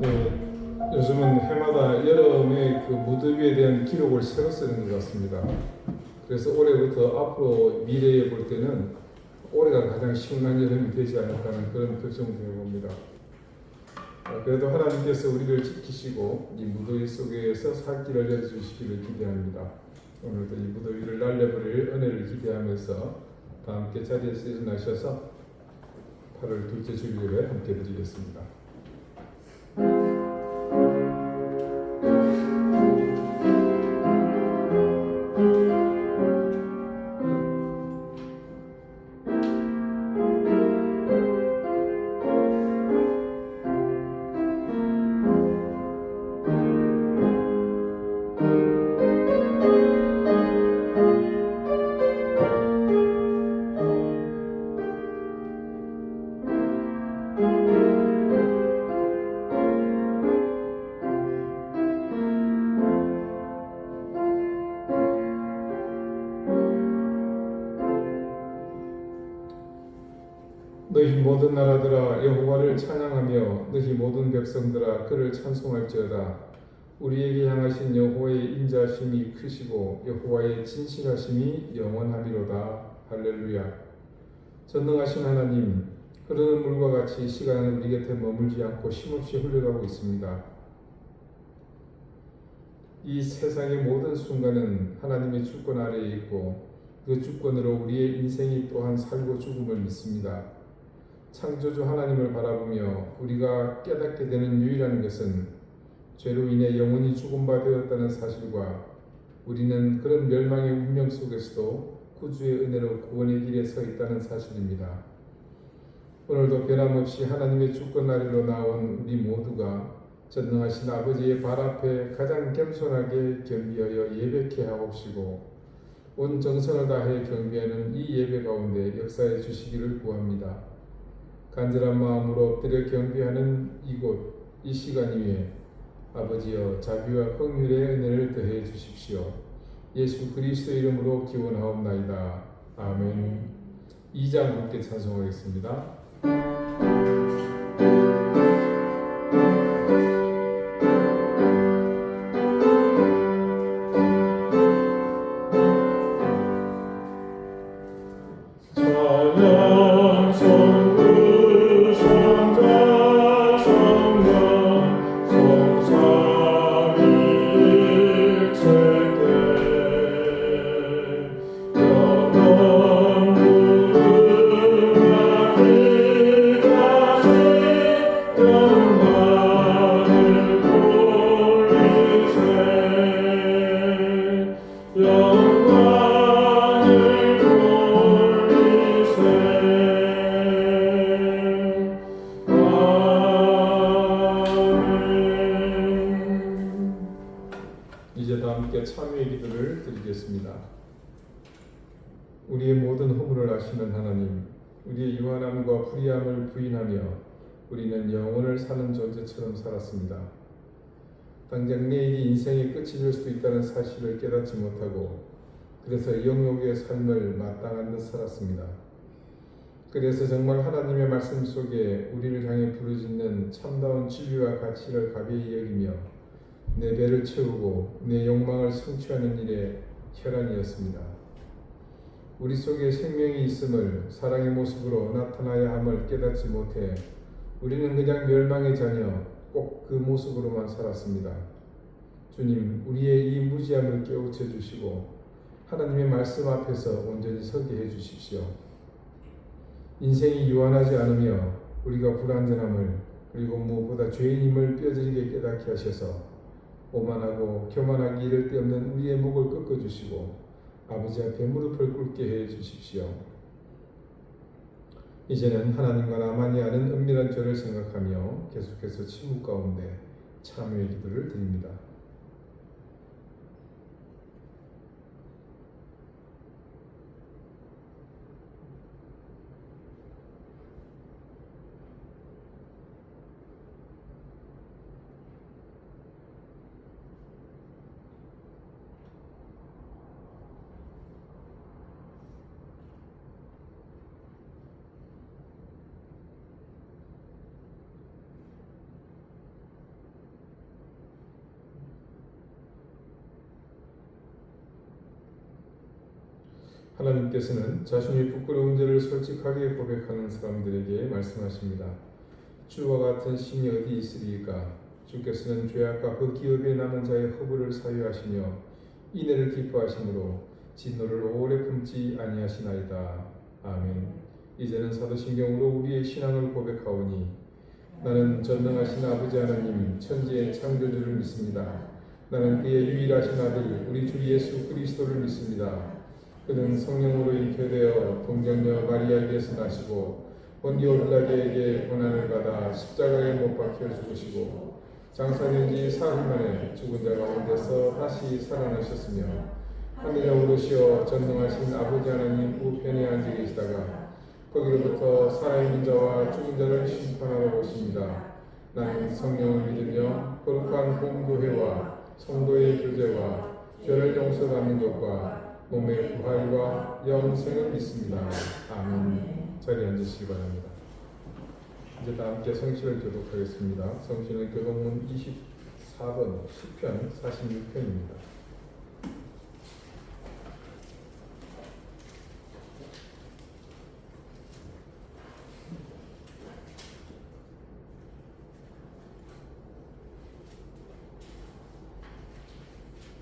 네, 요즘은 해마다 여름에 그 무더위에 대한 기록을 새로 쓰는 것 같습니다. 그래서 올해부터 앞으로 미래에 볼 때는 올해가 가장 시원한 여름이 되지 않을까는 그런 걱정을 해봅니다. 그래도 하나님께서 우리를 지키시고 이 무더위 속에서 살 길을 열어주시기를 기대합니다. 오늘도 이 무더위를 날려버릴 은혜를 기대하면서 다 함께 자리에서 일어나셔서 8월 둘째 주일에 함께 드리겠습니다. 너희 모든 나라들아 여호와를 찬양하며 너희 모든 백성들아 그를 찬송할지어다. 우리에게 향하신 여호와의 인자하심이 크시고 여호와의 진실하심이 영원하리로다. 할렐루야. 전능하신 하나님, 흐르는 물과 같이 시간은 우리 곁에 머물지 않고 쉼없이 흘러가고 있습니다. 이 세상의 모든 순간은 하나님의 주권 아래에 있고 그 주권으로 우리의 인생이 또한 살고 죽음을 믿습니다. 창조주 하나님을 바라보며 우리가 깨닫게 되는 유일한 것은 죄로 인해 영혼이 죽은 바 되었다는 사실과 우리는 그런 멸망의 운명 속에서도 구주의 은혜로 구원의 길에 서 있다는 사실입니다. 오늘도 변함없이 하나님의 주권 아래로 나온 우리 모두가 전능하신 아버지의 발 앞에 가장 겸손하게 겸비하여 예배케 하옵시고 온 정성을 다해 경배하는 이 예배 가운데 역사해 주시기를 구합니다. 간절한 마음으로 엎드려 경배하는 이곳, 이 시간 위에 아버지여 자비와 긍휼의 은혜를 더해 주십시오. 예수 그리스도의 이름으로 기원하옵나이다. 아멘. 2장 함께 찬송하겠습니다. 이제 다 함께 참여의 기도를 드리겠습니다. 우리의 모든 허물을 아시는 하나님, 우리의 유한함과 불의함을 부인하며 우리는 영혼을 사는 존재처럼 살았습니다. 당장 내일이 인생의 끝이 될 수도 있다는 사실을 깨닫지 못하고 그래서 영욕의 삶을 마땅한 듯 살았습니다. 그래서 정말 하나님의 말씀 속에 우리를 향해 부르짖는 참다운 진리와 가치를 가벼이 여기며 내 배를 채우고 내 욕망을 성취하는 일에 혈안이었습니다. 우리 속에 생명이 있음을 사랑의 모습으로 나타나야 함을 깨닫지 못해 우리는 그냥 멸망의 자녀, 꼭 그 모습으로만 살았습니다. 주님, 우리의 이 무지함을 깨우쳐 주시고 하나님의 말씀 앞에서 온전히 서게 해 주십시오. 인생이 유한하지 않으며 우리가 불완전함을 그리고 무엇보다 죄인임을 뼈저리게 깨닫게 하셔서 오만하고 교만하기 이를 데 없는 우리의 목을 꺾어주시고 아버지 앞에 무릎을 꿇게 해 주십시오. 이제는 하나님과 나만이 아는 은밀한 죄를 생각하며 계속해서 침묵 가운데 참여의 기도를 드립니다. 하나님께서는 자신의 부끄러운 죄를 솔직하게 고백하는 사람들에게 말씀하십니다. 주와 같은 신이 어디 있으리이까? 주께서는 죄악과 그 기업에 남은 자의 허물을 사유하시며 인애를 기뻐하심으로 진노를 오래 품지 아니하시나이다. 아멘. 이제는 사도신경으로 우리의 신앙을 고백하오니 나는 전능하신 아버지 하나님 천지의 창조주를 믿습니다. 나는 그의 유일하신 아들 우리 주 예수 그리스도를 믿습니다. 그는 성령으로 잉태되어 동정녀 마리아에게서 나시고 본디오 빌라도에게 고난을 받아 십자가에 못 박혀 죽으시고 장사된 지 사흘 만에 죽은 자 가운데서 다시 살아나셨으며 하늘에 오르시어 전능하신 아버지 하나님 우편에 앉아 계시다가 거기로부터 살아있는 자와 죽은 자를 심판하러 오십니다. 나는 성령을 믿으며 거룩한 공교회와 성도의 교제와 죄를 용서받는 것과 몸의 부활과 영생을 믿습니다. 아멘. 자리에 앉으시기 바랍니다. 이제 다 함께 성신을 교독하겠습니다. 성신의 교독문 24번 시편 46편입니다.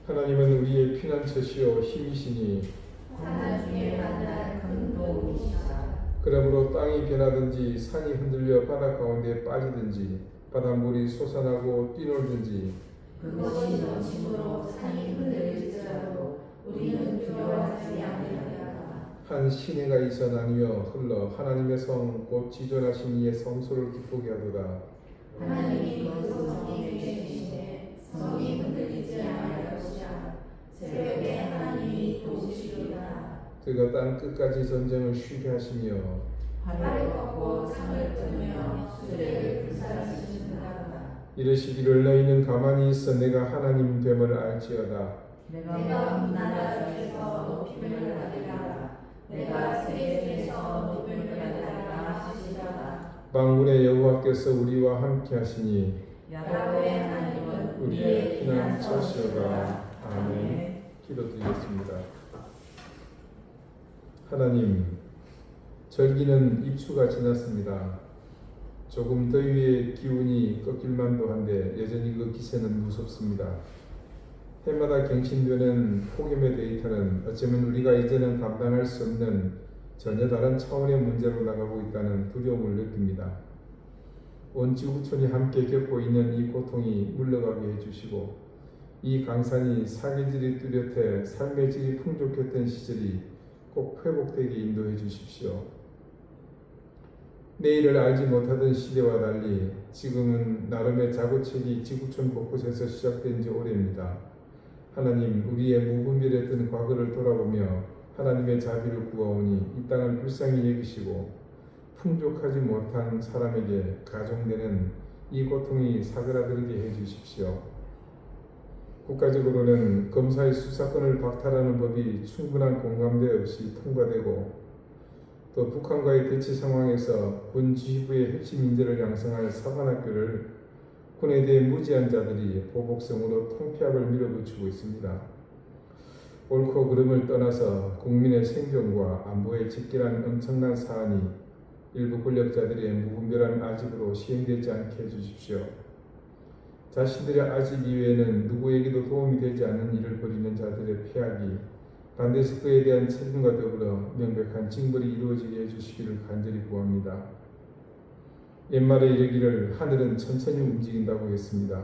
하나님은 우리의 피난처시요 힘이시니 하나 중에 만날 큰 도움이시다. 그러므로 땅이 변하든지 산이 흔들려 바다 가운데 빠지든지 바닷물이 솟아나고 뛰놀든지 그것이 넘침으로 산이 흔들릴지라도 우리는 두려워하지 아니하리라. 한 시내가 있어 나뉘어 흘러 하나님의 성 곧 지존하신 이의 성소를 기쁘게 하도다. 하나님이 그 성이 위에 계시되 성이 흔들리지 아니할 것이라. 새벽에 하나님이 도우시리라. 그가 땅 끝까지 전쟁을 쉬게 하시며 발을 꺾고 창을 끊으며 수레를 불살시키는다. 이르시기를 너희는 가만히 있어 내가 하나님 됨을 알지어다. 내가 온 나라 중에서 높임을 받으리라. 내가 세계 중에서 높임을 받으리라 하시리라. 만군의 여호와께서 우리와 함께 하시니 야곱의 하나님은 우리의 피난처시로다. 아멘. 기도드리겠습니다. 하나님, 절기는 입추가 지났습니다. 조금 더위의 기운이 꺾일만도 한데 여전히 그 기세는 무섭습니다. 해마다 갱신되는 폭염의 데이터는 어쩌면 우리가 이제는 감당할 수 없는 전혀 다른 차원의 문제로 나가고 있다는 두려움을 느낍니다. 온 지구촌이 함께 겪고 있는 이 고통이 물러가게 해주시고 이 강산이 사계질이 뚜렷해 삶의 질이 풍족했던 시절이 꼭 회복되게 인도해 주십시오. 내일을 알지 못하던 시대와 달리 지금은 나름의 자구책이 지구촌 곳곳에서 시작된 지 오래입니다. 하나님, 우리의 무분별했던 과거를 돌아보며 하나님의 자비를 구하오니 이 땅을 불쌍히 여기시고 풍족하지 못한 사람에게 가중되는 이 고통이 사그라들게 해주십시오. 국가적으로는 검사의 수사권을 박탈하는 법이 충분한 공감대 없이 통과되고 또 북한과의 대치 상황에서 군 지휘부의 핵심 인재를 양성할 사관학교를 군에 대해 무지한 자들이 보복성으로 통폐합을 밀어붙이고 있습니다. 옳고 그름을 떠나서 국민의 생존과 안보에 직결한 엄청난 사안이 일부 권력자들의 무분별한 아집으로 시행되지 않게 해주십시오. 자신들의 아집 이외에는 누구에게도 도움이 되지 않는 일을 벌이는 자들의 폐악이 반드시 그에 대한 책임과 더불어 명백한 징벌이 이루어지게 해주시기를 간절히 구합니다. 옛말에 이르기를 하늘은 천천히 움직인다고 했습니다.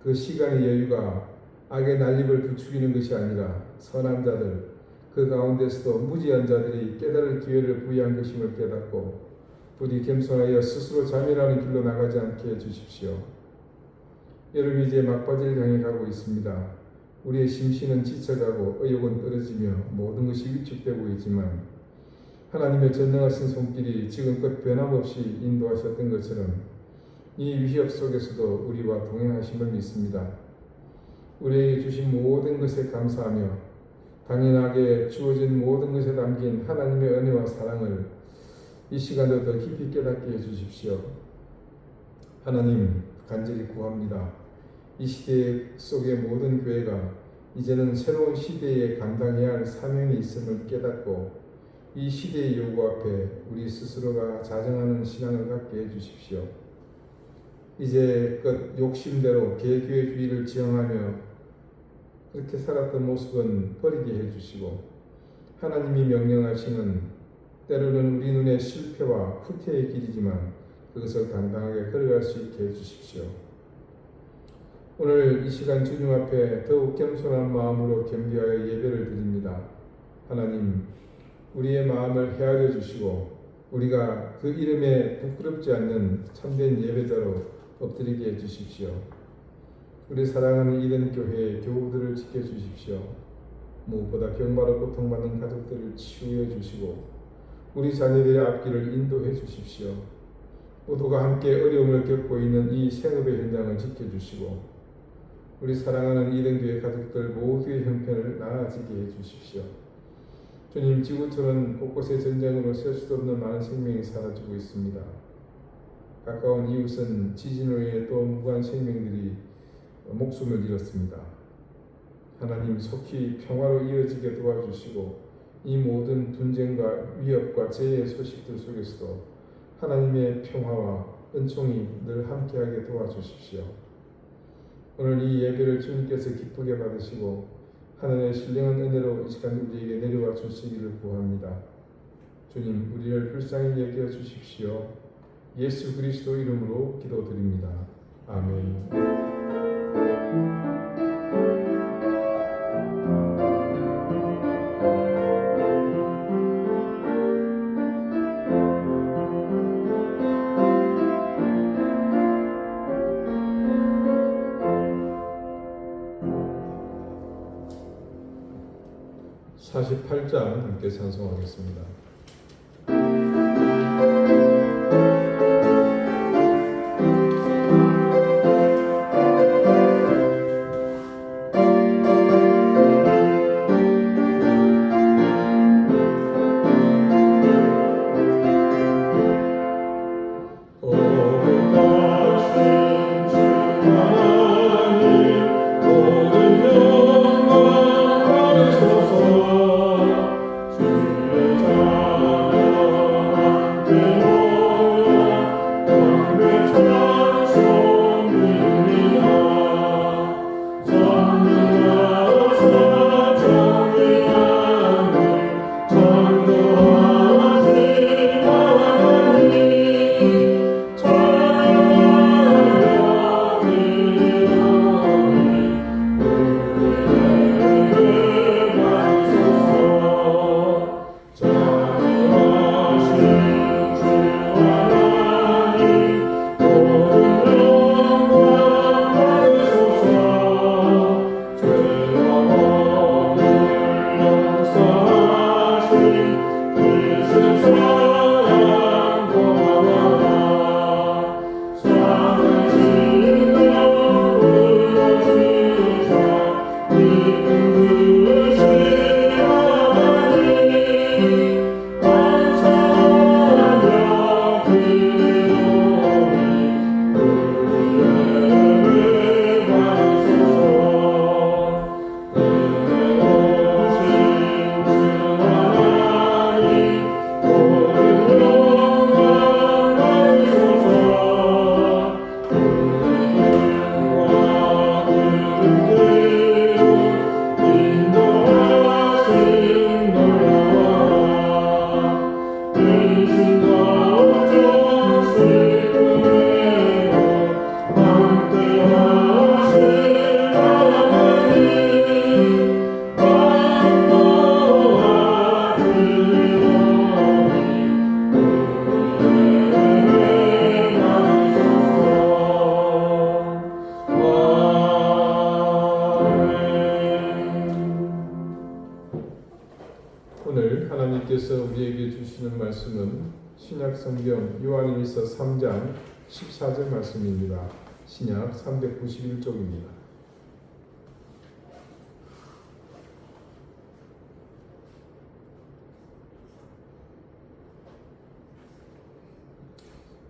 그 시간의 여유가 악의 난립을 부추기는 것이 아니라 선한 자들, 그 가운데서도 무지한 자들이 깨달을 기회를 부여한 것임을 깨닫고 부디 겸손하여 스스로 자멸하는 길로 나가지 않게 해주십시오. 여름이 이제 막바지를 향해 가고 있습니다. 우리의 심신은 지쳐가고 의욕은 떨어지며 모든 것이 위축되고 있지만 하나님의 전능하신 손길이 지금껏 변함없이 인도하셨던 것처럼 이 위협 속에서도 우리와 동행하심을 믿습니다. 우리에게 주신 모든 것에 감사하며 당연하게 주어진 모든 것에 담긴 하나님의 은혜와 사랑을 이 시간도 더 깊이 깨닫게 해주십시오. 하나님, 간절히 구합니다. 이 시대 속의 모든 교회가 이제는 새로운 시대에 감당해야 할 사명이 있음을 깨닫고 이 시대의 요구 앞에 우리 스스로가 자정하는 신앙을 갖게 해주십시오. 이제껏 욕심대로 개교회주의를 지향하며 그렇게 살았던 모습은 버리게 해주시고 하나님이 명령하시는 때로는 우리 눈에 실패와 후퇴의 길이지만 그것을 당당하게 걸어갈 수 있게 해주십시오. 오늘 이 시간 주님 앞에 더욱 겸손한 마음으로 겸비하여 예배를 드립니다. 하나님, 우리의 마음을 헤아려 주시고 우리가 그 이름에 부끄럽지 않는 참된 예배자로 엎드리게 해주십시오. 우리 사랑하는 이든 교회의 교우들을 지켜주십시오. 무엇보다 병마로 고통받는 가족들을 치유해 주시고 우리 자녀들의 앞길을 인도해 주십시오. 모두가 함께 어려움을 겪고 있는 이 생업의 현장을 지켜주시고 우리 사랑하는 이든교회 가족들 모두의 형편을 나아지게 해주십시오. 주님, 지구촌은 곳곳에 전쟁으로 셀 수도 없는 많은 생명이 사라지고 있습니다. 가까운 이웃은 지진으로 인해 또 무고한 생명들이 목숨을 잃었습니다. 하나님, 속히 평화로 이어지게 도와주시고 이 모든 분쟁과 위협과 재해의 소식들 속에서도 하나님의 평화와 은총이 늘 함께하게 도와주십시오. 오늘 이 예배를 주님께서 기쁘게 받으시고 하늘의 신령한 은혜로 이 시간 우리에게 내려와 주시기를 구합니다. 주님, 우리를 불쌍히 여겨 주십시오. 예수 그리스도 이름으로 기도드립니다. 아멘. 48장 함께 찬송하겠습니다. 오늘 하나님께서 우리에게 주시는 말씀은 신약 성경 요한일서 3장 14절 말씀입니다. 신약 391쪽입니다.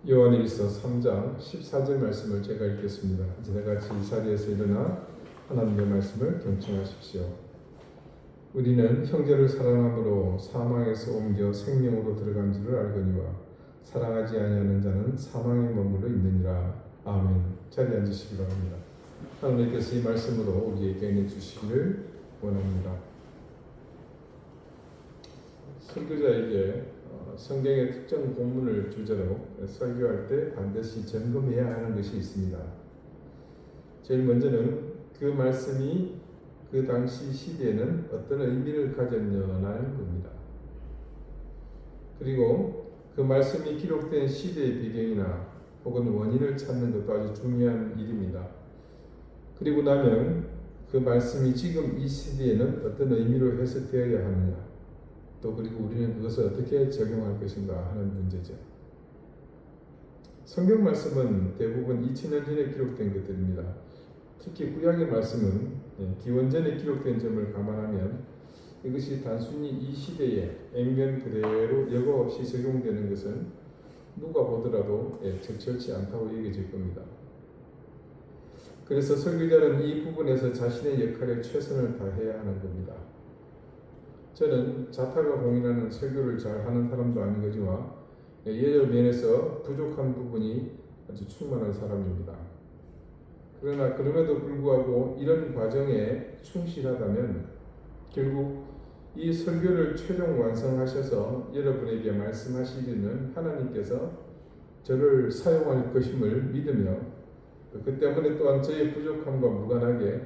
요한일서 3장 14절 말씀을 제가 읽겠습니다. 이제 같이 이 자리에서 일어나 하나님의 말씀을 경청하십시오. 우리는 형제를 사랑함으로 사망에서 옮겨 생명으로 들어간 줄을 알거니와 사랑하지 아니하는 자는 사망에 머물러 있느니라. 아멘. 자리에 앉으시기 바랍니다. 하나님께서 이 말씀으로 우리에게 은혜 주시기를 원합니다. 설교자에게 성경의 특정 본문을 주제로 설교할 때 반드시 점검해야 하는 것이 있습니다. 제일 먼저는 그 말씀이 그 당시 시대에는 어떤 의미를 가졌느냐는 겁니다. 그리고 그 말씀이 기록된 시대의 배경이나 혹은 원인을 찾는 것도 아주 중요한 일입니다. 그리고 나면 그 말씀이 지금 이 시대에는 어떤 의미로 해석되어야 하느냐, 또 그리고 우리는 그것을 어떻게 적용할 것인가 하는 문제죠. 성경 말씀은 대부분 2000년 전에 기록된 것들입니다. 특히 구약의 말씀은 기원전에 기록된 점을 감안하면 이것이 단순히 이 시대에 액면 그대로 여과 없이 적용되는 것은 누가 보더라도 적절치 않다고 여겨질 겁니다. 그래서 설교자는 이 부분에서 자신의 역할에 최선을 다해야 하는 겁니다. 저는 자타가 공인하는 설교를 잘 하는 사람도 아닌 거지만 예절 면에서 부족한 부분이 아주 충만한 사람입니다. 그러나 그럼에도 불구하고 이런 과정에 충실하다면 결국 이 설교를 최종 완성하셔서 여러분에게 말씀하시기는 하나님께서 저를 사용할 것임을 믿으며 그 때문에 또한 저의 부족함과 무관하게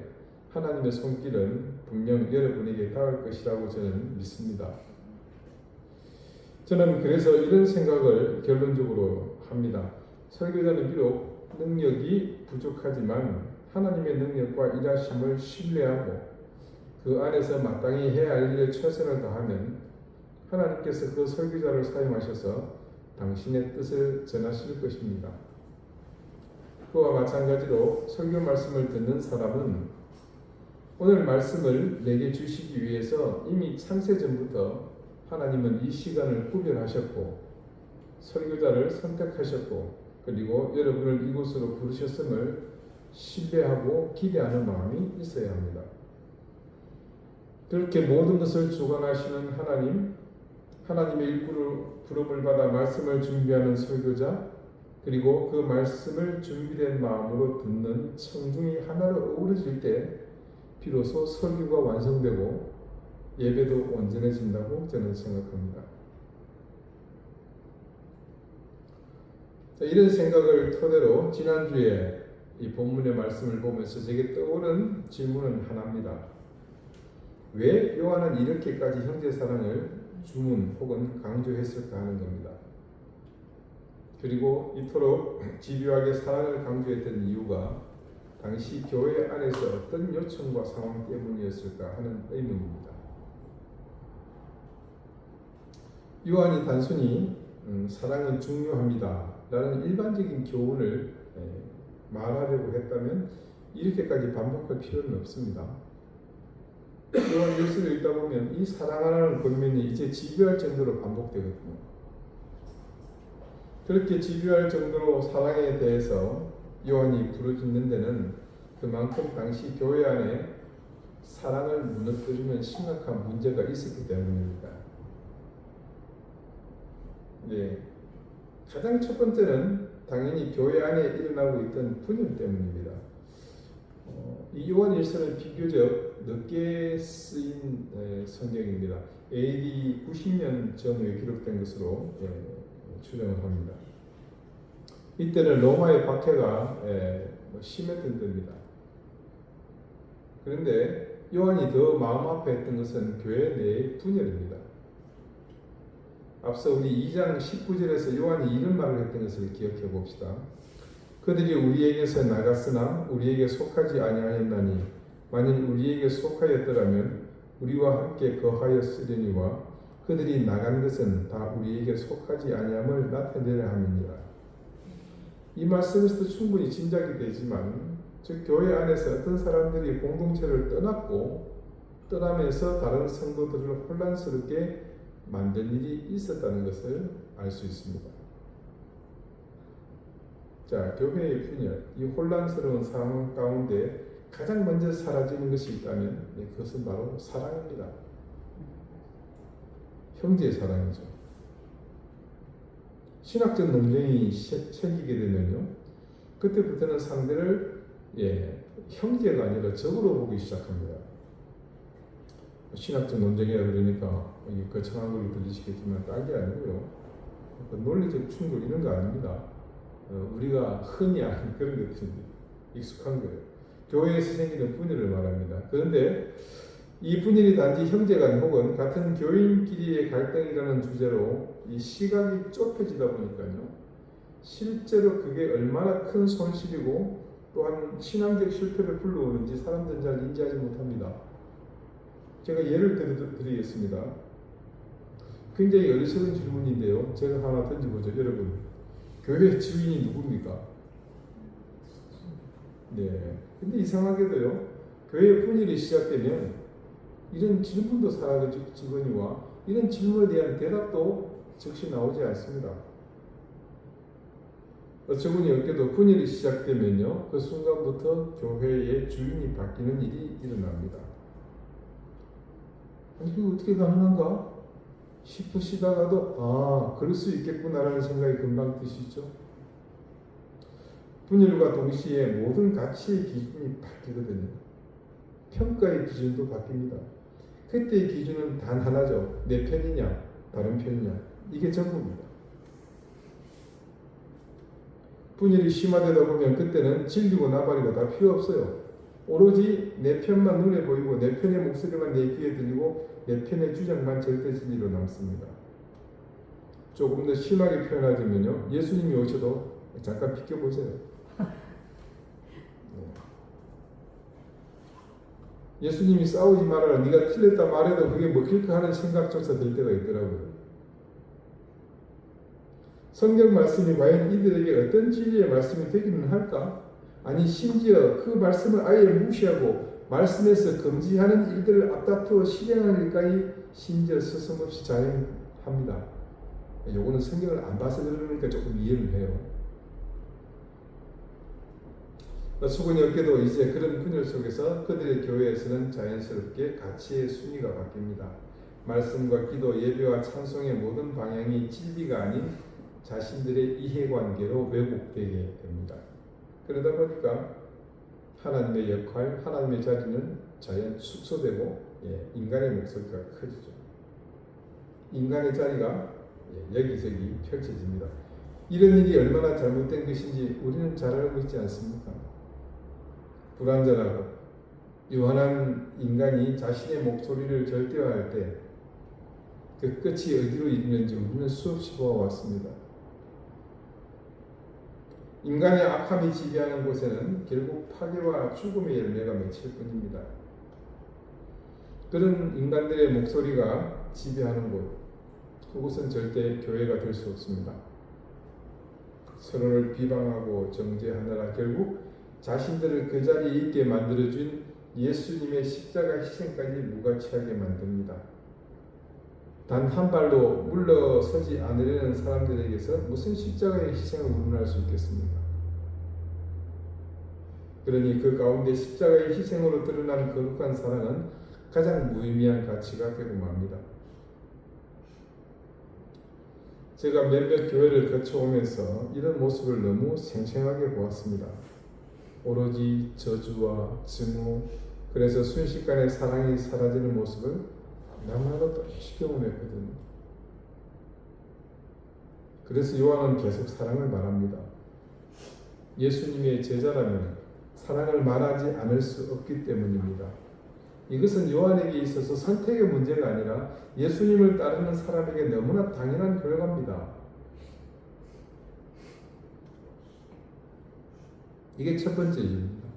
하나님의 손길은 분명 여러분에게 닿을 것이라고 저는 믿습니다. 저는 그래서 이런 생각을 결론적으로 합니다. 설교자는 비록 능력이 부족하지만 하나님의 능력과 일하심을 신뢰하고 그 안에서 마땅히 해야 할 일에 최선을 다하면 하나님께서 그 설교자를 사용하셔서 당신의 뜻을 전하실 것입니다. 그와 마찬가지로 설교 말씀을 듣는 사람은 오늘 말씀을 내게 주시기 위해서 이미 창세전부터 하나님은 이 시간을 구별하셨고 설교자를 선택하셨고 그리고 여러분을 이곳으로 부르셨음을 신뢰하고 기대하는 마음이 있어야 합니다. 그렇게 모든 것을 주관하시는 하나님, 하나님의 일부러 부름을 받아 말씀을 준비하는 설교자, 그리고 그 말씀을 준비된 마음으로 듣는 청중이 하나로 어우러질 때 비로소 설교가 완성되고 예배도 온전해진다고 저는 생각합니다. 이런 생각을 토대로 지난주에 이 본문의 말씀을 보면서 제게 떠오른 질문은 하나입니다. 왜 요한은 이렇게까지 형제 사랑을 주문 혹은 강조했을까 하는 겁니다. 그리고 이토록 집요하게 사랑을 강조했던 이유가 당시 교회 안에서 어떤 요청과 상황 때문이었을까 하는 의문입니다. 요한이 단순히 사랑은 중요합니다 라는 일반적인 교훈을 말하려고 했다면 이렇게까지 반복할 필요는 없습니다. 요한 1서를 읽다 보면 이 사랑하라는 권면이 이제 집요할 정도로 반복되거든요. 그렇게 집요할 정도로 사랑에 대해서 요한이 부르짖는 데는 그만큼 당시 교회 안에 사랑을 무너뜨리는 심각한 문제가 있었기 때문입니다. 가장 첫 번째는 당연히 교회 안에 일어나고 있던 분열 때문입니다. 이 요한 1서는 비교적 늦게 쓰인 성경입니다. AD 90년 전후에 기록된 것으로 추정을 합니다. 이때는 로마의 박해가 심했던 때입니다. 그런데 요한이 더 마음 아파했던 것은 교회 내의 분열입니다. 앞서 우리 2장 19절에서 요한이 이런 말을 했던 것을 기억해 봅시다. 그들이 우리에게서 나갔으나 우리에게 속하지 아니하였나니 만일 우리에게 속하였더라면 우리와 함께 거하였으려니와 그들이 나간 것은 다 우리에게 속하지 아니함을 나타내려 함이니라. 이 말씀에서도 충분히 짐작이 되지만 즉 교회 안에서 어떤 사람들이 공동체를 떠났고 떠나면서 다른 성도들을 혼란스럽게 만든 일이 있었다는 것을 알 수 있습니다. 자, 교회의 분열, 이 혼란스러운 상황 가운데 가장 먼저 사라지는 것이 있다면 그것은 바로 사랑입니다. 형제의 사랑이죠. 신학적 논쟁이 생기게 되면요, 그때부터는 상대를 형제가 아니라 적으로 보기 시작합니다. 신학적 논쟁이라 그러니까 거창한 걸로 들리시겠지만 딴 게 아니고요, 논리적 충돌 이런 거 아닙니다. 우리가 흔히 아는 그런 것들인데 익숙한 거예요. 교회에서 생기는 분열을 말합니다. 그런데 이 분열이 단지 형제간 혹은 같은 교인끼리의 갈등이라는 주제로 이 시각이 좁혀지다 보니까요, 실제로 그게 얼마나 큰 손실이고 또한 신앙적 실패를 불러오는지 사람들은 잘 인지하지 못합니다. 제가 예를 드리겠습니다. 굉장히 어리석은 질문인데요, 제가 하나 던져보죠. 여러분, 교회 주인이 누굽니까? 네. 근데 이상하게도요, 교회 분열이 시작되면 이런 질문도 사라지거니와 이런 질문에 대한 대답도 즉시 나오지 않습니다. 어처구니 없게도 분열이 시작되면요, 그 순간부터 교회의 주인이 바뀌는 일이 일어납니다. 아니, 그게 어떻게 가능한가 싶으시다가도 그럴 수 있겠구나라는 생각이 금방 드시죠. 분열과 동시에 모든 가치의 기준이 바뀌거든요. 평가의 기준도 바뀝니다. 그때의 기준은 단 하나죠. 내 편이냐, 다른 편이냐. 이게 전부입니다. 분열이 심화되다 보면 그때는 진리고 나발이고 다 필요 없어요. 오로지 내 편만 눈에 보이고 내 편의 목소리만 내 귀에 들리고 내 편의 주장만 절대 진리로 남습니다. 조금 더 심하게 표현하자면요, 예수님이 오셔도 잠깐 비켜보세요. 예수님이 싸우지 말아라, 네가 틀렸다 말해도 그게 먹힐까 하는 생각조차 들 때가 있더라고요. 성경 말씀이 과연 이들에게 어떤 진리의 말씀이 되기는 할까? 아니, 심지어 그 말씀을 아예 무시하고 말씀에서 금지하는 일들을 앞다투어 실행하는 일까지 심지어 서슴없이 자행합니다. 요거는 성경을 안 봐서 그러니까 조금 이해를 해요. 수군이 없게도 이제 그런 분열 속에서 그들의 교회에서는 자연스럽게 가치의 순위가 바뀝니다. 말씀과 기도, 예배와 찬송의 모든 방향이 진리가 아닌 자신들의 이해관계로 왜곡되게 됩니다. 그러다 보니까 하나님의 역할, 하나님의 자리는 자연 축소되고 인간의 목소리가 커지죠. 인간의 자리가 여기저기 펼쳐집니다. 이런 일이 얼마나 잘못된 것인지 우리는 잘 알고 있지 않습니까? 불완전하고 유한한 인간이 자신의 목소리를 절대화할 때 그 끝이 어디로 이르는지 우리는 수없이 보아왔습니다. 인간의 악함이 지배하는 곳에는 결국 파괴와 죽음의 열매가 맺힐 뿐입니다. 그런 인간들의 목소리가 지배하는 곳, 그곳은 절대 교회가 될 수 없습니다. 서로를 비방하고 정죄하느라 결국 자신들을 그 자리에 있게 만들어준 예수님의 십자가 희생까지 무가치하게 만듭니다. 단 한 발로 물러서지 않으려는 사람들에게서 무슨 십자가의 희생을 우러날 수 있겠습니까? 그러니 그 가운데 십자가의 희생으로 드러난 거룩한 사랑은 가장 무의미한 가치가 되고 맙니다. 제가 몇몇 교회를 거쳐오면서 이런 모습을 너무 생생하게 보았습니다. 오로지 저주와 증오, 그래서 순식간에 사랑이 사라지는 모습을 나무라도 또다시 경험했거든요. 그래서 요한은 계속 사랑을 말합니다. 예수님의 제자라면 사랑을 말하지 않을 수 없기 때문입니다. 이것은 요한에게 있어서 선택의 문제가 아니라 예수님을 따르는 사람에게 너무나 당연한 결과입니다. 이게 첫 번째 이유입니다.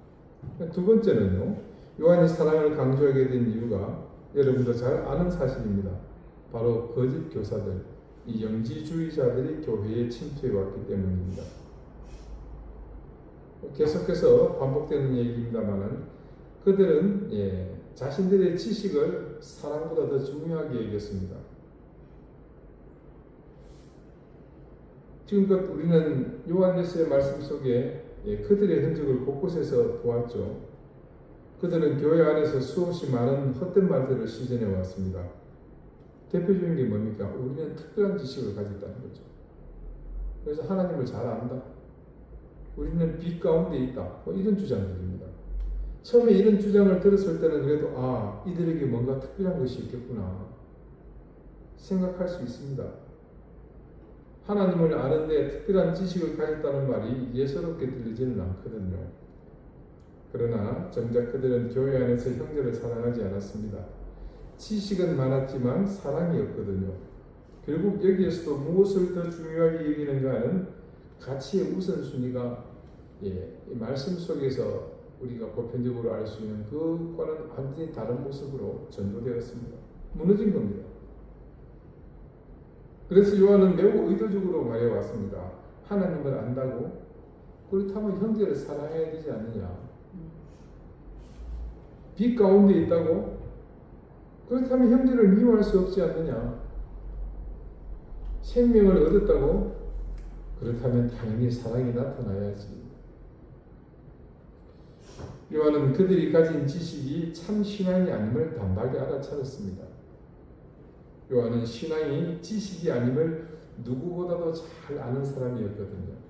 두 번째는요, 요한이 사랑을 강조하게 된 이유가 여러분도 잘 아는 사실입니다. 바로 거짓 교사들, 이 영지주의자들이 교회에 침투해 왔기 때문입니다. 계속해서 반복되는 얘기입니다만은 그들은 자신들의 지식을 사랑보다 더 중요하게 여겼습니다. 지금껏 우리는 요한일서의 말씀 속에 그들의 흔적을 곳곳에서 보았죠. 그들은 교회 안에서 수없이 많은 헛된 말들을 시전해 왔습니다. 대표적인 게 뭡니까? 우리는 특별한 지식을 가졌다는 거죠. 그래서 하나님을 잘 안다. 우리는 빛 가운데 있다. 이런 주장들입니다. 처음에 이런 주장을 들었을 때는 그래도 이들에게 뭔가 특별한 것이 있겠구나 생각할 수 있습니다. 하나님을 아는데 특별한 지식을 가졌다는 말이 예사롭게 들리지는 않거든요. 그러나 정작 그들은 교회 안에서 형제를 사랑하지 않았습니다. 지식은 많았지만 사랑이 없거든요. 결국 여기에서도 무엇을 더 중요하게 여기는가 하는 가치의 우선순위가 이 말씀 속에서 우리가 보편적으로 알 수 있는 그것과는 완전히 다른 모습으로 전도되었습니다. 무너진 겁니다. 그래서 요한은 매우 의도적으로 말해왔습니다. 하나님을 안다고? 그렇다면 형제를 사랑해야 되지 않느냐? 빛 가운데 있다고? 그렇다면 형제를 미워할 수 없지 않느냐? 생명을 얻었다고? 그렇다면 당연히 사랑이 나타나야지. 요한은 그들이 가진 지식이 참 신앙이 아님을 단박에 알아차렸습니다. 요한은 신앙이 지식이 아님을 누구보다도 잘 아는 사람이었거든요.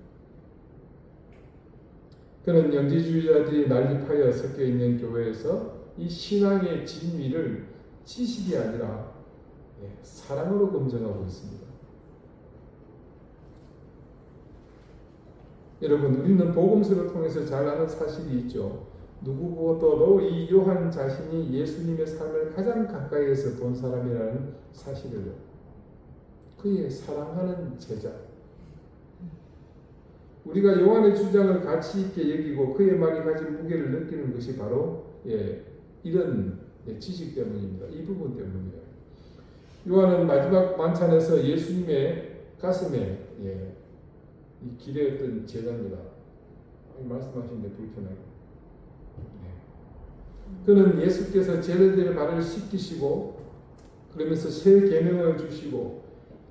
그는 영지주의자들이 난립하여 섞여 있는 교회에서 이 신앙의 진위를 지식이 아니라 사랑으로 검증하고 있습니다. 여러분, 우리는 복음서를 통해서 잘 아는 사실이 있죠. 누구보다도 이 요한 자신이 예수님의 삶을 가장 가까이에서 본 사람이라는 사실을요. 그의 사랑하는 제자. 우리가 요한의 주장을 가치 있게 여기고 그의 말이 가진 무게를 느끼는 것이 바로 이런 지식 때문입니다. 이 부분 때문이에요. 요한은 마지막 만찬에서 예수님의 가슴에 이 기대었던 제자입니다. 말씀하시는데 불편하게. 그는 예수께서 제자들의 발을 씻기시고 그러면서 새 계명을 주시고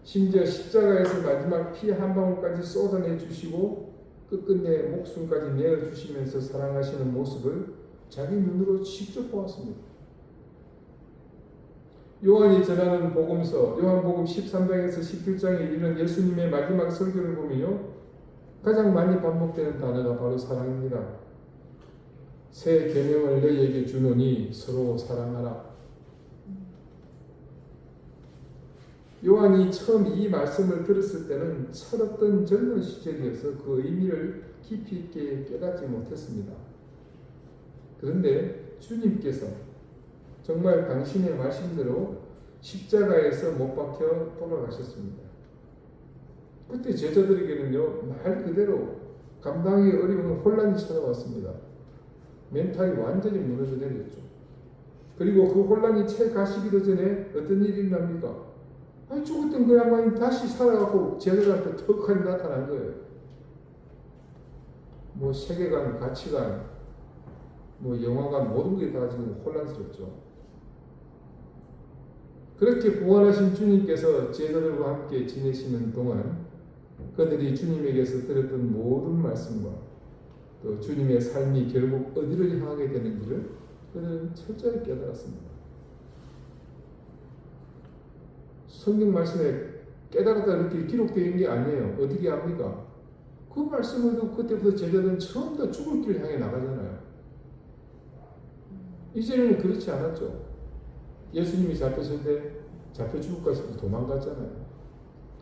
심지어 십자가에서 마지막 피 한 방울까지 쏟아내 주시고 끝끝내 목숨까지 내어 주시면서 사랑하시는 모습을 자기 눈으로 직접 보았습니다. 요한이 전하는 복음서 요한복음 13장에서 17장에 이르는 예수님의 마지막 설교를 보면요, 가장 많이 반복되는 단어가 바로 사랑입니다. 새 계명을 너희에게 주노니 서로 사랑하라. 요한이 처음 이 말씀을 들었을 때는 철없던 젊은 시절이어서 그 의미를 깊이 있게 깨닫지 못했습니다. 그런데 주님께서 정말 당신의 말씀대로 십자가에서 못 박혀 돌아가셨습니다. 그때 제자들에게는요, 말 그대로 감당하기 어려운 혼란이 찾아왔습니다. 멘탈이 완전히 무너져 내렸죠. 그리고 그 혼란이 채 가시기도 전에 어떤 일이 납니까? 죽었던 그 양반이 다시 살아가고 제자들한테 턱하니 나타난 거예요. 세계관, 가치관, 영화관 모든 게 다 지금 혼란스럽죠. 그렇게 부활하신 주님께서 제자들과 함께 지내시는 동안 그들이 주님에게서 들었던 모든 말씀과 또 주님의 삶이 결국 어디를 향하게 되는지를 그들은 철저히 깨달았습니다. 성경 말씀에 깨달았다 이렇게 기록되어 있는 게 아니에요. 어떻게 합니까? 그 말씀을 듣고 그때부터 제자들은 처음부터 죽을 길을 향해 나가잖아요. 이제는 그렇지 않았죠. 예수님이 잡혔을 때 잡혀 죽을까 싶어서 도망갔잖아요.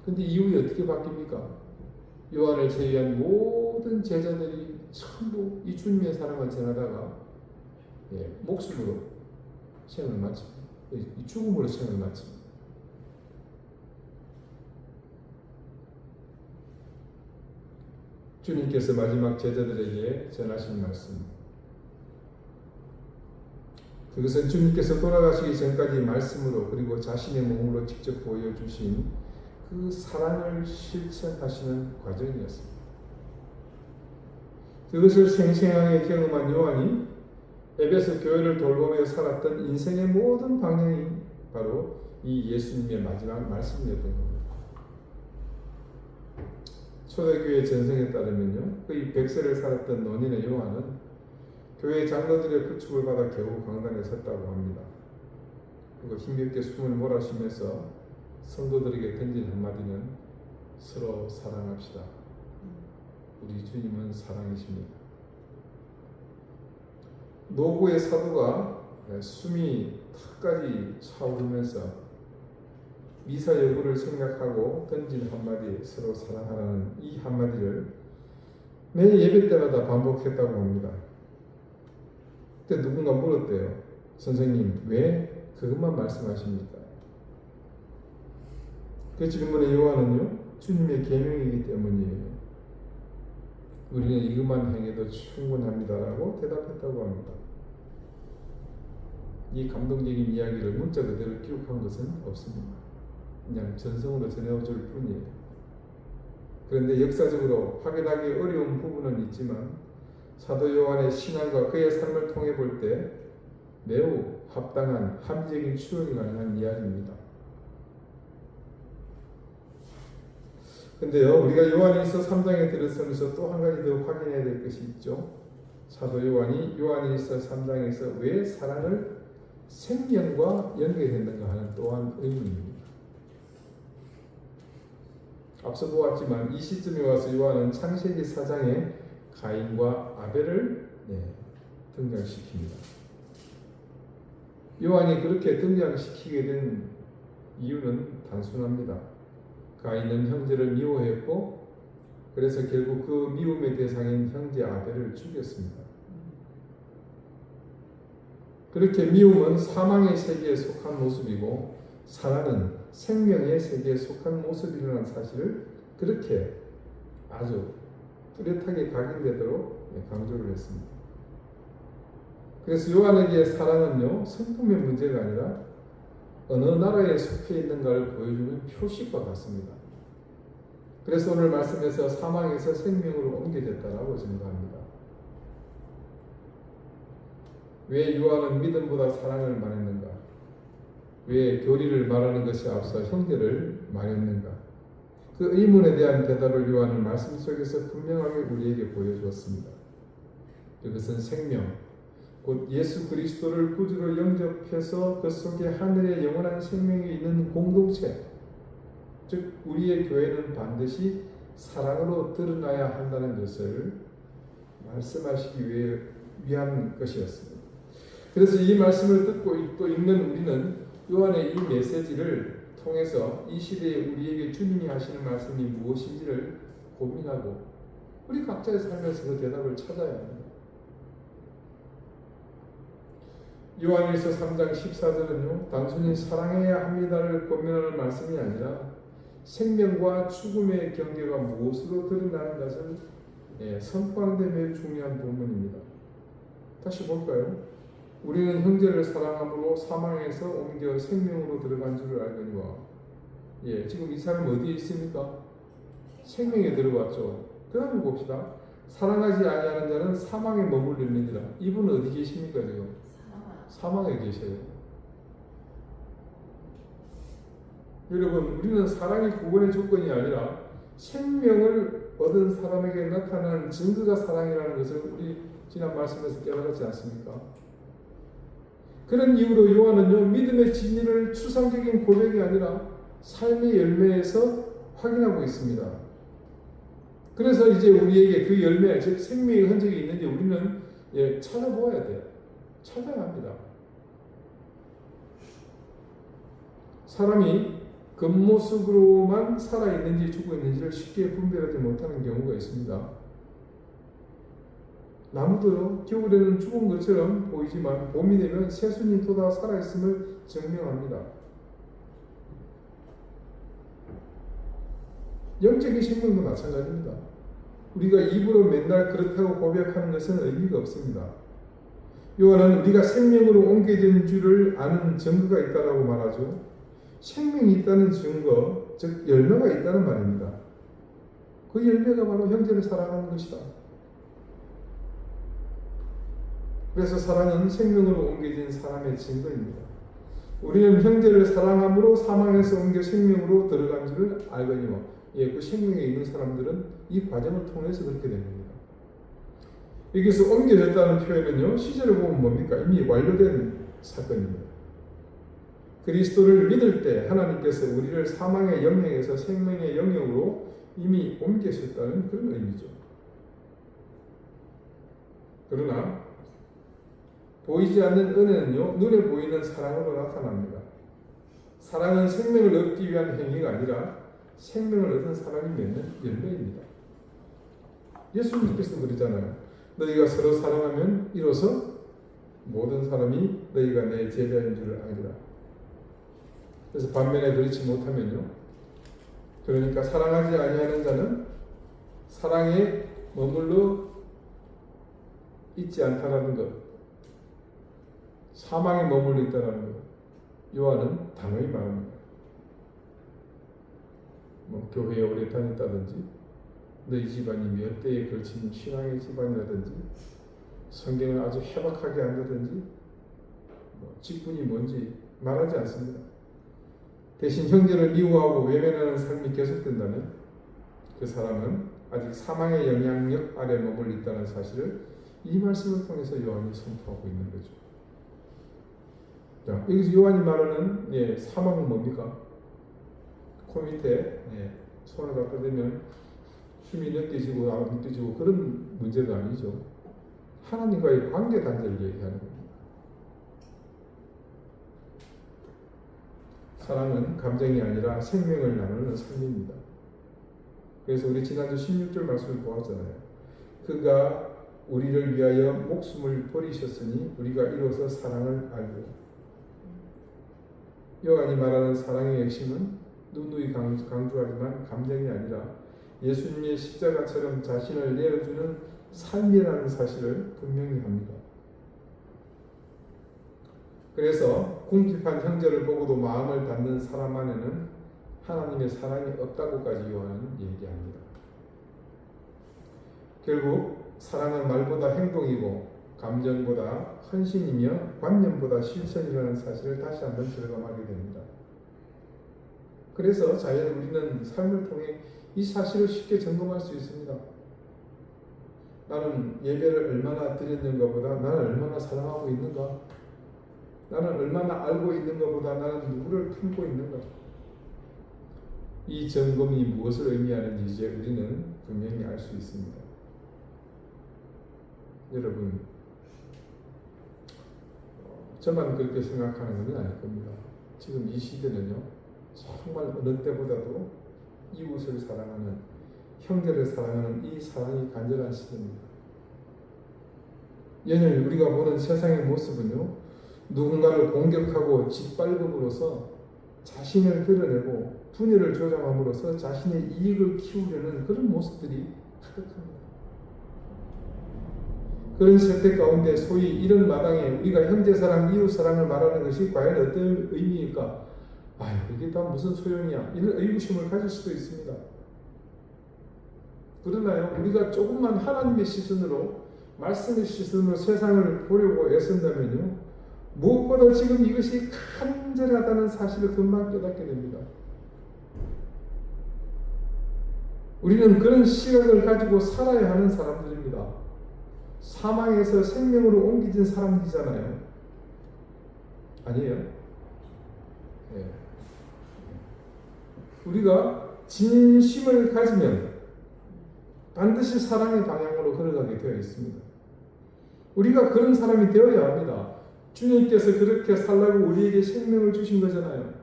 근데 이후에 어떻게 바뀝니까? 요한을 제외한 모든 제자들이 전부 이 주님의 사랑을 전하다가 목숨으로 생을 마칩니다. 이 죽음으로 생을 마칩니다. 주님께서 마지막 제자들에게 전하신 말씀, 그것은 주님께서 돌아가시기 전까지 말씀으로 그리고 자신의 몸으로 직접 보여주신 그 사랑을 실천하시는 과정이었습니다. 그것을 생생하게 경험한 요한이 에베소 교회를 돌보며 살았던 인생의 모든 방향이 바로 이 예수님의 마지막 말씀이었던 겁니다. 초대교회 전승에 따르면요, 거의 100세를 살았던 논인의 요한은 교회 장로들의 부축을 받아 겨우 강단에 섰다고 합니다. 그리고 힘겹게 숨을 몰아쉬면서 성도들에게 던진 한마디는 서로 사랑합시다. 우리 주님은 사랑이십니다. 노고의 사도가 숨이 턱까지 차오르면서 미사 여부를 생각하고 던진 한마디 서로 사랑하라는 이 한마디를 매일 예배 때마다 반복했다고 합니다. 그때 누군가 물었대요. 선생님, 왜 그것만 말씀하십니까? 그 질문의 요한은요, 주님의 계명이기 때문이에요. 우리는 이것만 행해도 충분합니다라고 대답했다고 합니다. 이 감동적인 이야기를 문자 그대로 기록한 것은 없습니다. 그냥 전성으로 전해줄 뿐이에요. 그런데 역사적으로 확인하기 어려운 부분은 있지만 사도 요한의 신앙과 그의 삶을 통해 볼 때 매우 합당한 합리적인 추론이 가능한 이야기입니다. 근데요, 우리가 요한일서 3장에 들어서면서 또 한 가지 더 확인해야 될 것이 있죠. 사도 요한이 요한일서 3장에서 왜 사랑을 생명과 연결했는가 하는 또한 의문입니다. 앞서 보았지만 이 시점에 와서 요한은 창세기 4장에 가인과 아벨을 등장시킵니다. 요한이 그렇게 등장시키게 된 이유는 단순합니다. 가인은 형제를 미워했고 그래서 결국 그 미움의 대상인 형제 아벨을 죽였습니다. 그렇게 미움은 사망의 세계에 속한 모습이고 사랑은 생명의 세계에 속한 모습이라는 사실을 그렇게 아주 뚜렷하게 각인되도록 강조를 했습니다. 그래서 요한에게 사랑은요, 성품의 문제가 아니라 어느 나라에 속해 있는가를 보여주는 표식과 같습니다. 그래서 오늘 말씀에서 사망에서 생명으로 옮겨졌다라고 증거합니다. 왜 요한은 믿음보다 사랑을 말했는가? 왜 교리를 말하는 것이 앞서 형제를 말했는가? 그 의문에 대한 대답을 요한은 말씀 속에서 분명하게 우리에게 보여주었습니다. 그것은 생명, 곧 예수 그리스도를 구주로 영접해서 그 속에 하늘의 영원한 생명이 있는 공동체, 즉 우리의 교회는 반드시 사랑으로 드러나야 한다는 것을 말씀하시기 위한 것이었습니다. 그래서 이 말씀을 듣고 또 읽는 우리는 요한의 이 메시지를 통해서 이 시대에 우리에게 주님이 하시는 말씀이 무엇인지를 고민하고 우리 각자의 삶에서 그 대답을 찾아야 합니다. 요한일서 3장 14절은요, 단순히 사랑해야 합니다를 고민하는 말씀이 아니라 생명과 죽음의 경계가 무엇으로 드러나는 것을 선포하는 데 매우 중요한 부분입니다. 다시 볼까요? 우리는 형제를 사랑함으로 사망에서 옮겨 생명으로 들어간 줄을 알거니와. 지금 이 사람 어디에 있습니까? 생명에 들어갔죠. 그 다음에 봅시다. 사랑하지 아니하는 자는 사망에 머물렀느니라. 이분은 어디 계십니까 지금? 사망에 계셔요. 여러분, 우리는 사랑이 구원의 조건이 아니라 생명을 얻은 사람에게 나타나는 증거가 사랑이라는 것을 우리 지난 말씀에서 깨달았지 않습니까? 그런 이유로 요한은요, 믿음의 진리를 추상적인 고백이 아니라 삶의 열매에서 확인하고 있습니다. 그래서 이제 우리에게 그 열매, 즉 생명의 흔적이 있는지 우리는 찾아보아야 돼요. 찾아야 합니다. 사람이 겉모습으로만 살아있는지 죽어있는지를 쉽게 분별하지 못하는 경우가 있습니다. 나무도요, 겨울에는 죽은 것처럼 보이지만 봄이 되면 새순이 돋아 살아있음을 증명합니다. 영적인 생명도 마찬가지입니다. 우리가 입으로 맨날 그렇다고 고백하는 것은 의미가 없습니다. 요한은 우리가 생명으로 옮겨진 줄을 아는 증거가 있다고 말하죠. 생명이 있다는 증거, 즉 열매가 있다는 말입니다. 그 열매가 바로 형제를 사랑하는 것이다. 그래서 사랑은 생명으로 옮겨진 사람의 증거입니다. 우리는 형제를 사랑함으로 사망에서 옮겨 생명으로 들어간 줄을 알거니와. 그 생명에 있는 사람들은 이 과정을 통해서 그렇게 됩니다. 여기서 옮겨졌다는 표현은요, 시제를 보면 뭡니까? 이미 완료된 사건입니다. 그리스도를 믿을 때 하나님께서 우리를 사망의 영역에서 생명의 영역으로 이미 옮기셨다는 그런 의미죠. 그러나 보이지 않는 은혜는요, 눈에 보이는 사랑으로 나타납니다. 사랑은 생명을 얻기 위한 행위가 아니라 생명을 얻은 사람이 맺는 열매입니다. 예수님께서 그러잖아요. 너희가 서로 사랑하면 이로써 모든 사람이 너희가 내 제자인 줄을 알리라. 그래서 반면에 그렇지 못하면요, 그러니까 사랑하지 아니하는 자는 사랑에 머물러 있지 않다라는 것, 사망에 머물러 있다라는 것, 요한은 단호히 말합니다. 교회에 오래 다녔다든지, 너희 집안이 몇 대에 걸친 신앙의 집안이라든지, 성경을 아주 해박하게 한다든지, 직분이 뭔지 말하지 않습니다. 대신 형제를 미워하고 외면하는 삶이 계속된다면 그 사람은 아직 사망의 영향력 아래 머물러 있다는 사실을 이 말씀을 통해서 요한이 선포하고 있는 거죠. 자, 여기서 요한이 말하는 사망은 뭡니까? 코 밑에 손을 갖다 대면 힘이 느껴지고 안 느껴지고 그런 문제가 아니죠. 하나님과의 관계 단절을 얘기하는 겁니다. 사랑은 감정이 아니라 생명을 나누는 삶입니다. 그래서 우리 지난주 16절 말씀을 보았잖아요. 그가 우리를 위하여 목숨을 버리셨으니 우리가 이로써 사랑을 알고. 요한이 말하는 사랑의 핵심은 누누이 강조하지만 감정이 아니라 예수님의 십자가처럼 자신을 내어주는 삶이라는 사실을 분명히 합니다. 그래서 궁핍한 형제를 보고도 마음을 닫는 사람 안에는 하나님의 사랑이 없다고까지 요한은 얘기합니다. 결국 사랑은 말보다 행동이고 감정보다 헌신이며 관념보다 실천이라는 사실을 다시 한번 절감하게 됩니다. 그래서 자연 우리는 삶을 통해 이 사실을 쉽게 점검할 수 있습니다. 나는 예배를 얼마나 드렸는가 보다 나는 얼마나 사랑하고 있는가, 나는 얼마나 알고 있는가 보다 나는 누구를 품고 있는가. 이 점검이 무엇을 의미하는지 이제 우리는 분명히 알 수 있습니다. 여러분, 저만 그렇게 생각하는 것은 아닐 겁니다. 지금 이 시대는요, 정말 어느 때보다도 이웃을 사랑하는, 형제를 사랑하는 이 사랑이 간절한 시대입니다. 예를 우리가 보는 세상의 모습은요, 누군가를 공격하고 짓밟음으로써 자신을 드러내고 분열을 조장함으로써 자신의 이익을 키우려는 그런 모습들이 가득합니다. 그런 세태 가운데 소위 이런 마당에 우리가 형제사랑, 이웃사랑을 말하는 것이 과연 어떤 의미일까? 이게 다 무슨 소용이야? 이런 의구심을 가질 수도 있습니다. 그러나요, 우리가 조금만 하나님의 시선으로, 말씀의 시선으로 세상을 보려고 애쓴다면요, 무엇보다 지금 이것이 간절하다는 사실을 금방 깨닫게 됩니다. 우리는 그런 시각을 가지고 살아야 하는 사람들입니다. 사망에서 생명으로 옮겨진 사람들이잖아요. 아니에요? 네. 우리가 진심을 가지면 반드시 사랑의 방향으로 걸어가게 되어 있습니다. 우리가 그런 사람이 되어야 합니다. 주님께서 그렇게 살라고 우리에게 생명을 주신 거잖아요.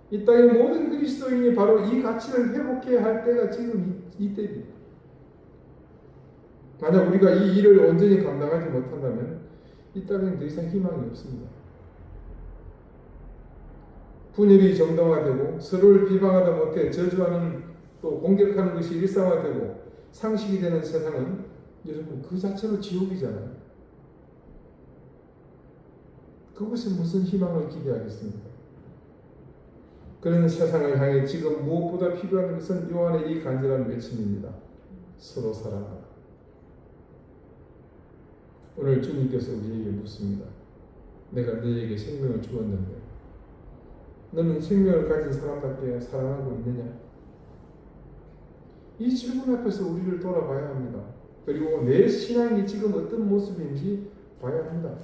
이 땅의 모든 그리스도인이 바로 이 가치를 회복해야 할 때가 지금 이때입니다. 만약 우리가 이 일을 온전히 감당하지 못한다면 이 땅엔 더 이상 희망이 없습니다. 분열이 정당화되고 서로를 비방하다 못해 저주하는 또 공격하는 것이 일상화되고 상식이 되는 세상은 여러분 그 자체로 지옥이잖아요. 그것에 무슨 희망을 기대하겠습니까? 그런 세상을 향해 지금 무엇보다 필요한 것은 요한의 이 간절한 외침입니다. 서로 사랑하라. 오늘 주님께서 우리에게 묻습니다. 내가 너에게 생명을 주었는데 너는 생명을 가진 사람답게 사랑하고 있느냐? 이 질문 앞에서 우리를 돌아봐야 합니다. 그리고 내 신앙이 지금 어떤 모습인지 봐야 한다.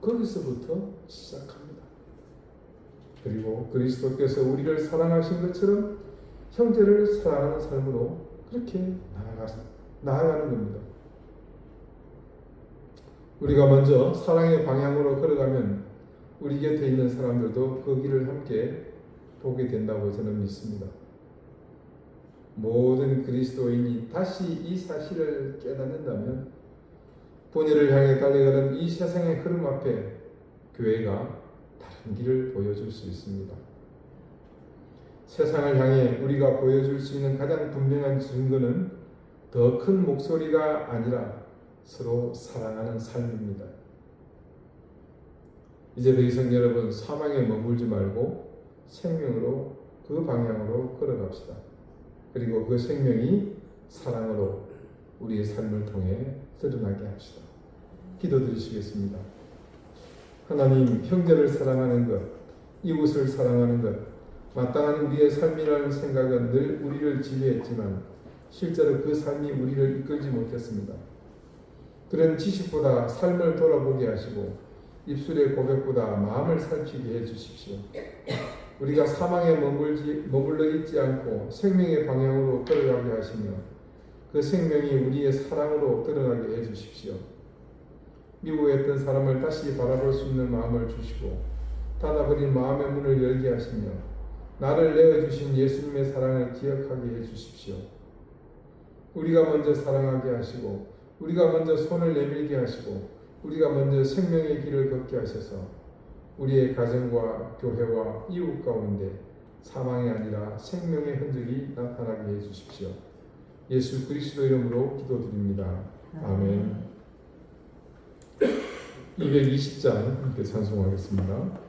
거기서부터 시작합니다. 그리고 그리스도께서 우리를 사랑하신 것처럼 형제를 사랑하는 삶으로 그렇게 나아가는 겁니다. 우리가 먼저 사랑의 방향으로 걸어가면 우리 곁에 있는 사람들도 그 길을 함께 보게 된다고 저는 믿습니다. 모든 그리스도인이 다시 이 사실을 깨닫는다면 본의를 향해 달려가는 이 세상의 흐름 앞에 교회가 다른 길을 보여줄 수 있습니다. 세상을 향해 우리가 보여줄 수 있는 가장 분명한 증거는 더 큰 목소리가 아니라 서로 사랑하는 삶입니다. 이제 더 이상 여러분 사망에 머물지 말고 생명으로 그 방향으로 걸어갑시다. 그리고 그 생명이 사랑으로 우리의 삶을 통해 드러나게 합시다. 기도드리시겠습니다. 하나님, 형제를 사랑하는 것, 이웃을 사랑하는 것, 마땅한 우리의 삶이라는 생각은 늘 우리를 지배했지만 실제로 그 삶이 우리를 이끌지 못했습니다. 그런 지식보다 삶을 돌아보게 하시고 입술의 고백보다 마음을 살피게 해주십시오. 우리가 사망에 머물러 있지 않고 생명의 방향으로 걸어가게 하시며 그 생명이 우리의 사랑으로 드러나게 해주십시오. 미워했던 사람을 다시 바라볼 수 있는 마음을 주시고 닫아버린 마음의 문을 열게 하시며 나를 내어주신 예수님의 사랑을 기억하게 해주십시오. 우리가 먼저 사랑하게 하시고 우리가 먼저 손을 내밀게 하시고 우리가 먼저 생명의 길을 걷게 하셔서 우리의 가정과 교회와 이웃 가운데 사망이 아니라 생명의 흔적이 나타나게 해주십시오. 예수 그리스도 이름으로 기도드립니다. 아멘. 220장 함께 찬송하겠습니다.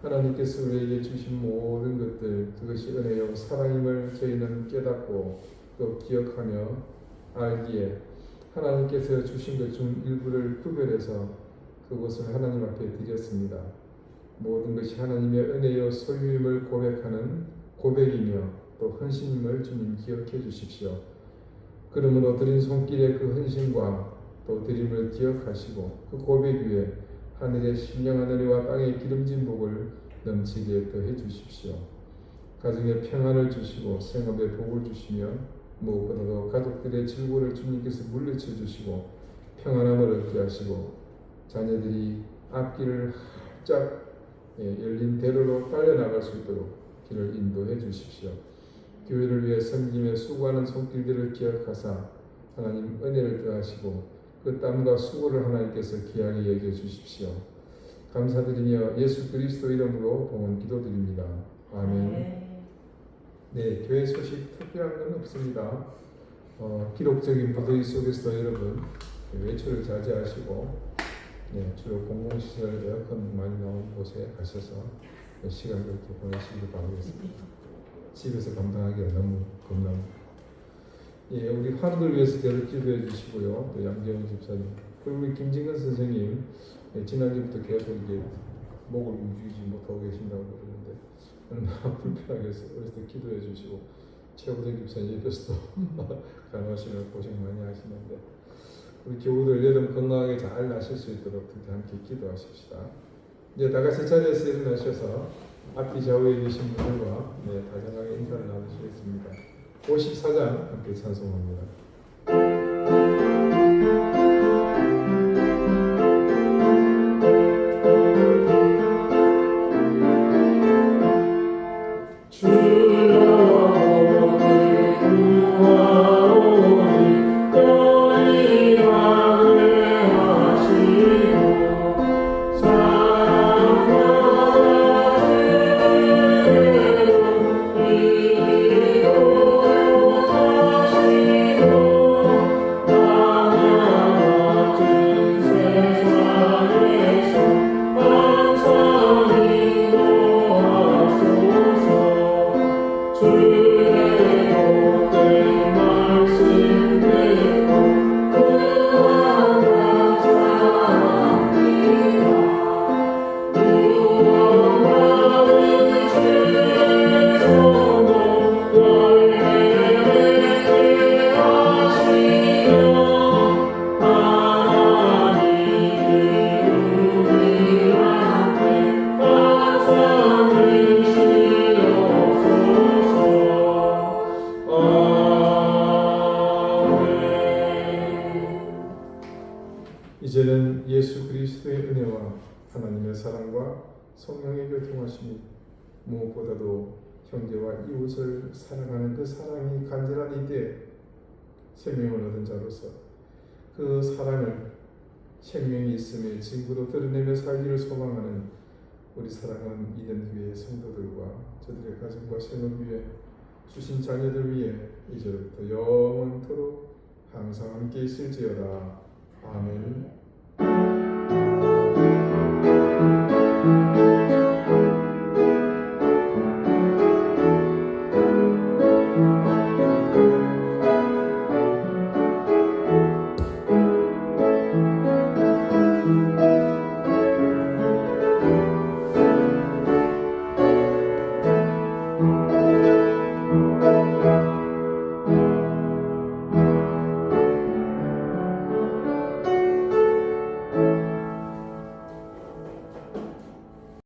하나님께서 우리에게 주신 모든 것들, 그것이 은혜요 사랑임을 저희는 깨닫고 또 기억하며 알기에 하나님께서 주신 것 중 일부를 구별해서 그것을 하나님 앞에 드렸습니다. 모든 것이 하나님의 은혜요 소유임을 고백하는 고백이며 또 헌신임을 주님 기억해 주십시오. 그러므로 드린 손길의 그 헌신과 또 드림을 기억하시고 그 고백 위에 하늘의 신령한 은혜와 땅의 기름진 복을 넘치게 더해 주십시오. 가정에 평안을 주시고 생업에 복을 주시며 무엇보다도 가족들의 즐거움을 주님께서 물리쳐 주시고 평안함을 얻게 하시고 자녀들이 앞길을 활짝 열린 대로로 달려나갈 수 있도록 길을 인도해 주십시오. 교회를 위해 섬김에 수고하는 손길들을 기억하사 하나님 은혜를 더하시고 그 땀과 수고를 하나님께서 귀하게 여겨 주십시오. 감사드리며 예수 그리스도 이름으로 봉헌 기도드립니다. 아멘. 네, 교회 소식 특별한 건 없습니다. 기록적인 무더위 속에서 여러분 외출을 자제하시고 주로 공공시설 에어컨 많이 나온 곳에 가셔서 시간 그렇게 보내시길 바라겠습니다. 집에서 감당하기가 너무 겁납니다. 우리 환우들 위해서 계속 기도해 주시고요. 또 양재영 집사님, 그리고 우리 김진근 선생님 지난주부터 계속 이게 목을 움직이지 못하고 계신다고 그러는데 얼마나 불편하게 해서 기도해 주시고 최우정 집사님 옆에서도 간호하시느라 고생 많이 하시는데 우리 교우들 여름 건강하게 잘 나실 수 있도록 함께 기도하십시다. 이제 다 같이 자리에서 일어나셔서 앞뒤 좌우에 계신 분들과 다정하게 인사를 나누시겠습니다. 54장 함께 찬송합니다. 이제는 예수 그리스도의 은혜와 하나님의 사랑과 성령의 교통하심이 무엇보다도 형제와 이웃을 사랑하는 그 사랑이 간절한 이때에 생명을 얻은 자로서 그 사랑을 생명이 있음에 증거로 드러내며 살기를 소망하는 우리 사랑하는 이den교회 성도들과 저들의 가정과 생업 위에 주신 자녀들 위해 이제부터 영원토록 항상 함께 있을지어다. 아멘.